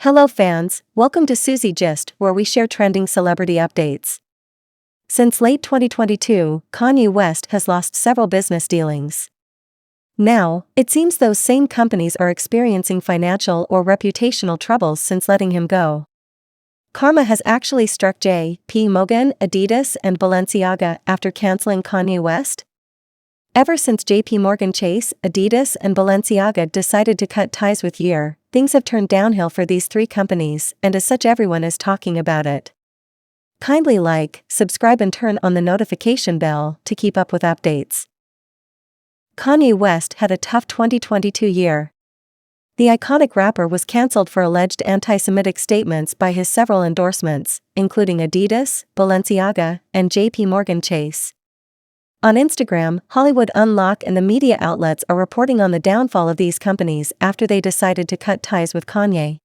Hello fans, welcome to Susie Gist, where we share trending celebrity updates. Since late 2022, Kanye West has lost several business dealings. Now, it seems those same companies are experiencing financial or reputational troubles since letting him go. Karma has actually struck JPMorgan, Adidas and Balenciaga after canceling Kanye West. Ever since JPMorgan Chase, Adidas and Balenciaga decided to cut ties with Year, things have turned downhill for these three companies, and as such everyone is talking about it. Kindly like, subscribe and turn on the notification bell to keep up with updates. Kanye West had a tough 2022 year. The iconic rapper was cancelled for alleged anti-Semitic statements by his several endorsements, including Adidas, Balenciaga, and JPMorgan Chase. On Instagram, Hollywood Unlock and the media outlets are reporting on the downfall of these companies after they decided to cut ties with Kanye.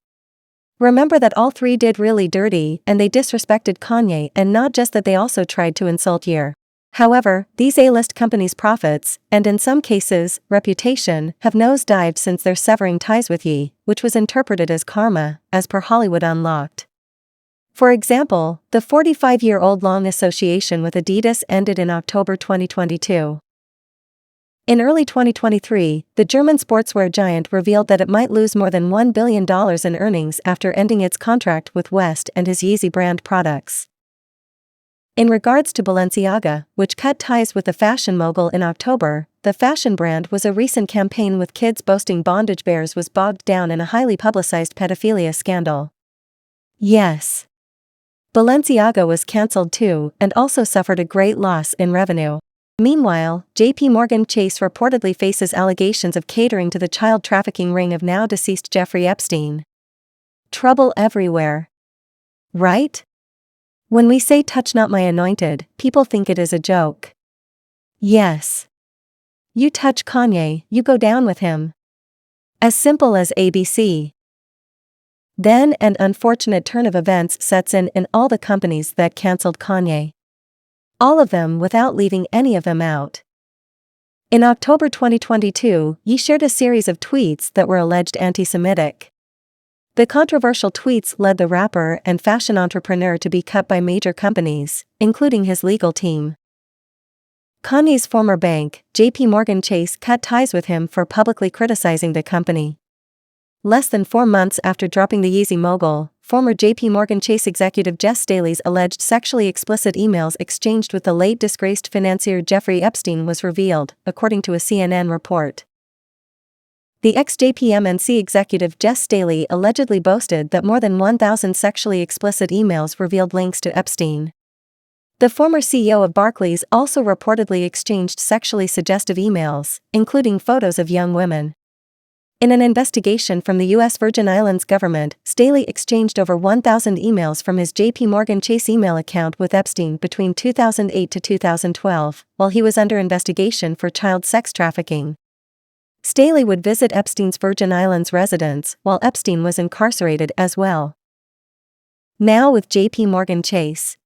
Remember that all three did really dirty and they disrespected Kanye, and not just that, they also tried to insult Year. However, these A-list companies' profits, and in some cases, reputation, have nosedived since their severing ties with Ye, which was interpreted as karma, as per Hollywood Unlocked. For example, the 45-year-old long association with Adidas ended in October 2022. In early 2023, the German sportswear giant revealed that it might lose more than $1 billion in earnings after ending its contract with West and his Yeezy brand products. In regards to Balenciaga, which cut ties with the fashion mogul in October, the fashion brand was a recent campaign with kids boasting bondage bears was bogged down in a highly publicized pedophilia scandal. Yes. Balenciaga was cancelled too and also suffered a great loss in revenue. Meanwhile, JPMorgan Chase reportedly faces allegations of catering to the child trafficking ring of now deceased Jeffrey Epstein. Trouble everywhere. Right? When we say touch not my anointed, people think it is a joke. Yes. You touch Kanye, you go down with him. As simple as ABC. Then an unfortunate turn of events sets in all the companies that cancelled Kanye. All of them without leaving any of them out. In October 2022, Ye shared a series of tweets that were alleged anti-Semitic. The controversial tweets led the rapper and fashion entrepreneur to be cut by major companies, including his legal team. Kanye's former bank, JPMorgan Chase, cut ties with him for publicly criticizing the company. Less than 4 months after dropping the Yeezy mogul, former JPMorgan Chase executive Jes Staley's alleged sexually explicit emails exchanged with the late disgraced financier Jeffrey Epstein was revealed, according to a CNN report. The ex-JPMNC executive Jes Staley allegedly boasted that more than 1,000 sexually explicit emails revealed links to Epstein. The former CEO of Barclays also reportedly exchanged sexually suggestive emails, including photos of young women. In an investigation from the U.S. Virgin Islands government, Staley exchanged over 1,000 emails from his JPMorgan Chase email account with Epstein between 2008 to 2012, while he was under investigation for child sex trafficking. Staley would visit Epstein's Virgin Islands residence while Epstein was incarcerated as well. Now with JPMorgan Chase.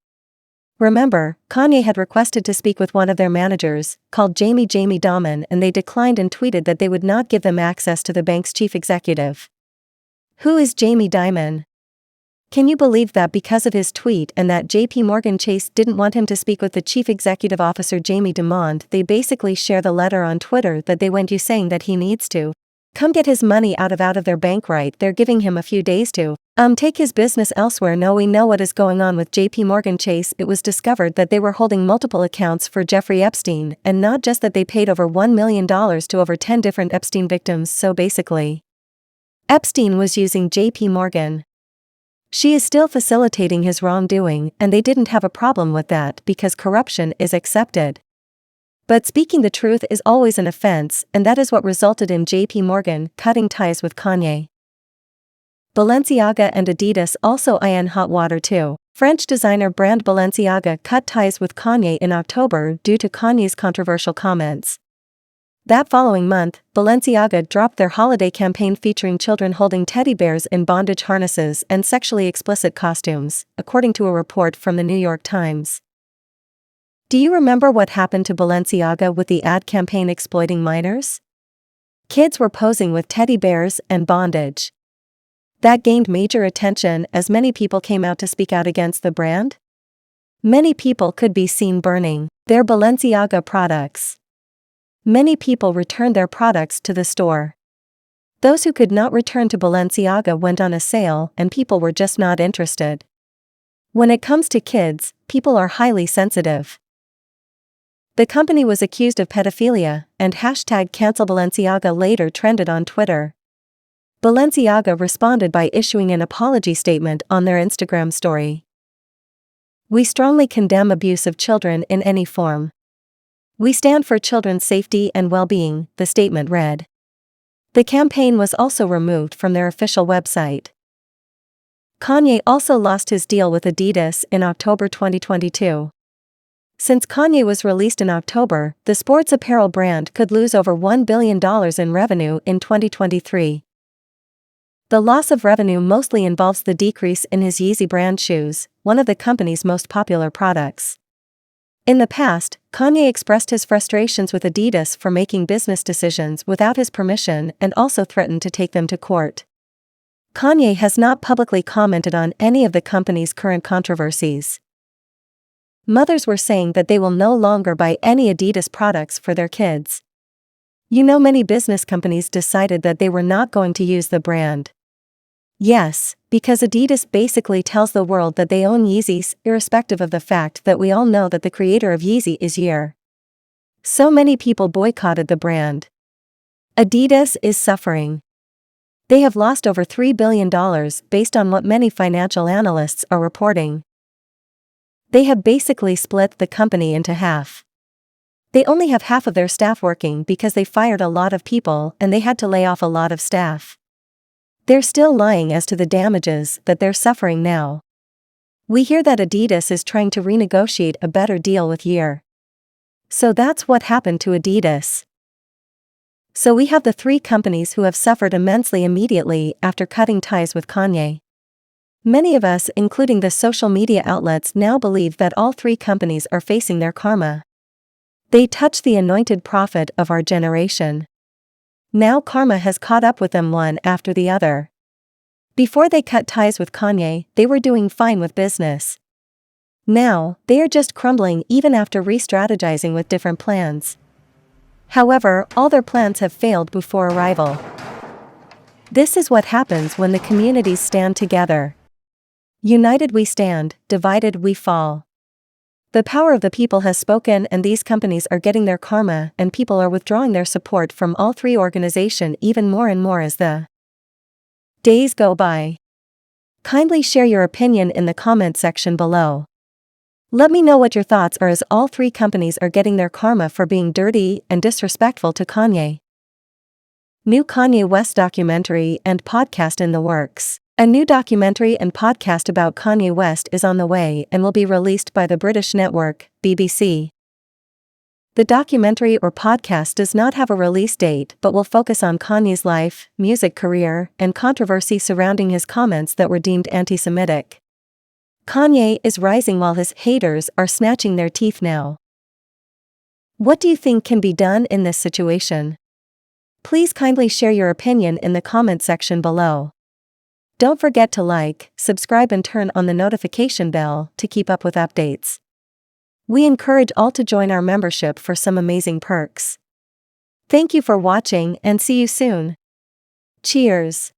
Remember, Kanye had requested to speak with one of their managers, called Jamie Dimon, and they declined and tweeted that they would not give them access to the bank's chief executive. Who is Jamie Dimon? Can you believe that because of his tweet and that JPMorgan Chase didn't want him to speak with the chief executive officer Jamie Dimon, they basically share the letter on Twitter that they went you saying that he needs to come get his money out of their bank, right? They're giving him a few days to take his business elsewhere. No, we know what is going on with JPMorgan Chase. It was discovered that they were holding multiple accounts for Jeffrey Epstein, and not just that, they paid over $1 million to over 10 different Epstein victims. So basically, Epstein was using JPMorgan. She is still facilitating his wrongdoing, and they didn't have a problem with that because corruption is accepted. But speaking the truth is always an offense, and that is what resulted in JPMorgan cutting ties with Kanye. Balenciaga and Adidas also in hot water too. French designer brand Balenciaga cut ties with Kanye in October due to Kanye's controversial comments. That following month, Balenciaga dropped their holiday campaign featuring children holding teddy bears in bondage harnesses and sexually explicit costumes, according to a report from the New York Times. Do you remember what happened to Balenciaga with the ad campaign exploiting minors? Kids were posing with teddy bears and bondage. That gained major attention as many people came out to speak out against the brand. Many people could be seen burning their Balenciaga products. Many people returned their products to the store. Those who could not return to Balenciaga went on a sale and people were just not interested. When it comes to kids, people are highly sensitive. The company was accused of pedophilia, and #CancelBalenciaga later trended on Twitter. Balenciaga responded by issuing an apology statement on their Instagram story. "We strongly condemn abuse of children in any form. We stand for children's safety and well-being," the statement read. The campaign was also removed from their official website. Kanye also lost his deal with Adidas in October 2022. Since Kanye was released in October, the sports apparel brand could lose over $1 billion in revenue in 2023. The loss of revenue mostly involves the decrease in his Yeezy brand shoes, one of the company's most popular products. In the past, Kanye expressed his frustrations with Adidas for making business decisions without his permission and also threatened to take them to court. Kanye has not publicly commented on any of the company's current controversies. Mothers were saying that they will no longer buy any Adidas products for their kids. Many business companies decided that they were not going to use the brand. Yes, because Adidas basically tells the world that they own Yeezys, irrespective of the fact that we all know that the creator of Yeezy is Year. So many people boycotted the brand. Adidas is suffering. They have lost over $3 billion based on what many financial analysts are reporting. They have basically split the company into half. They only have half of their staff working because they fired a lot of people and they had to lay off a lot of staff. They're still lying as to the damages that they're suffering now. We hear that Adidas is trying to renegotiate a better deal with Year. So that's what happened to Adidas. So we have the three companies who have suffered immensely immediately after cutting ties with Kanye. Many of us, including the social media outlets, now believe that all three companies are facing their karma. They touch the anointed prophet of our generation. Now karma has caught up with them one after the other. Before they cut ties with Kanye, they were doing fine with business. Now, they are just crumbling even after re-strategizing with different plans. However, all their plans have failed before arrival. This is what happens when the communities stand together. United we stand, divided we fall. The power of the people has spoken and these companies are getting their karma and people are withdrawing their support from all three organizations even more and more as the days go by. Kindly share your opinion in the comment section below. Let me know what your thoughts are as all three companies are getting their karma for being dirty and disrespectful to Kanye. New Kanye West documentary and podcast in the works. A new documentary and podcast about Kanye West is on the way and will be released by the British network, BBC. The documentary or podcast does not have a release date but will focus on Kanye's life, music career, and controversy surrounding his comments that were deemed anti-Semitic. Kanye is rising while his haters are snatching their teeth now. What do you think can be done in this situation? Please kindly share your opinion in the comment section below. Don't forget to like, subscribe and turn on the notification bell to keep up with updates. We encourage all to join our membership for some amazing perks. Thank you for watching and see you soon. Cheers.